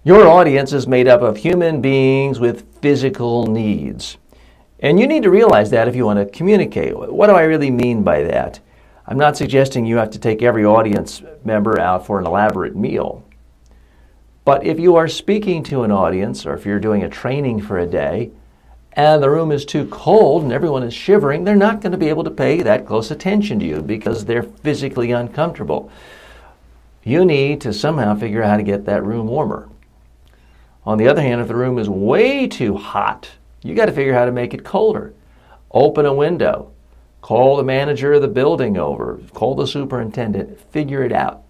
Your audience is made up of human beings with physical needs. And you need to realize that if you want to communicate. What do I really mean by that? I'm not suggesting you have to take every audience member out for an elaborate meal. But if you are speaking to an audience, or if you're doing a training for a day, and the room is too cold and everyone is shivering, they're not going to be able to pay that close attention to you because they're physically uncomfortable. You need to somehow figure out how to get that room warmer. On the other hand, if the room is way too hot, you got to figure out how to make it colder. Open a window. Call the manager of the building over. Call the superintendent. Figure it out.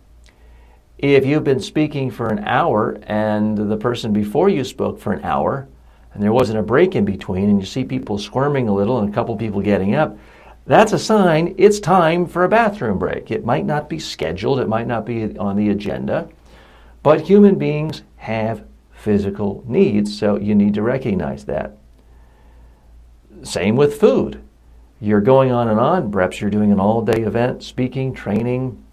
If you've been speaking for an hour and the person before you spoke for an hour and there wasn't a break in between and you see people squirming a little and a couple people getting up, that's a sign it's time for a bathroom break. It might not be scheduled. It might not be on the agenda. But human beings have physical needs, so you need to recognize that. Same with food. You're going on and on. Perhaps you're doing an all-day event, speaking, training,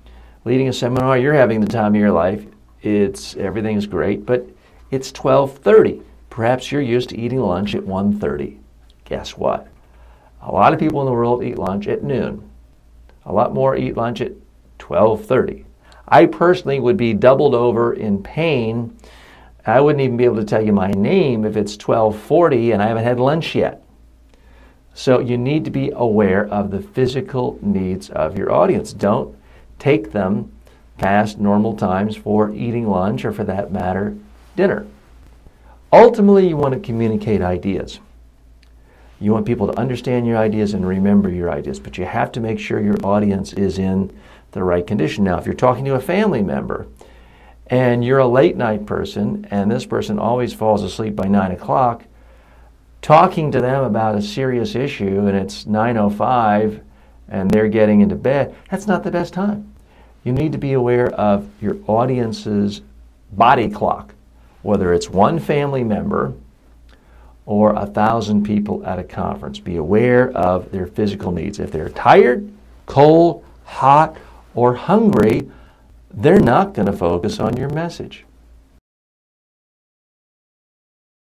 leading a seminar. You're having the time of your life. Everything is great, but it's 12:30. Perhaps you're used to eating lunch at 1:30. Guess what? A lot of people in the world eat lunch at noon. A lot more eat lunch at 12:30. I personally would be doubled over in pain. I wouldn't even be able to tell you my name if it's 12:40 and I haven't had lunch yet. So you need to be aware of the physical needs of your audience. Don't take them past normal times for eating lunch or, for that matter, dinner. Ultimately, you want to communicate ideas. You want people to understand your ideas and remember your ideas, but you have to make sure your audience is in the right condition. Now, if you're talking to a family member and you're a late night person and this person always falls asleep by 9 o'clock, talking to them about a serious issue and it's 9:05 and they're getting into bed, that's not the best time. You need to be aware of your audience's body clock, whether it's one family member or 1,000 people at a conference. Be aware of their physical needs. If they're tired, cold, hot, or hungry, they're not going to focus on your message.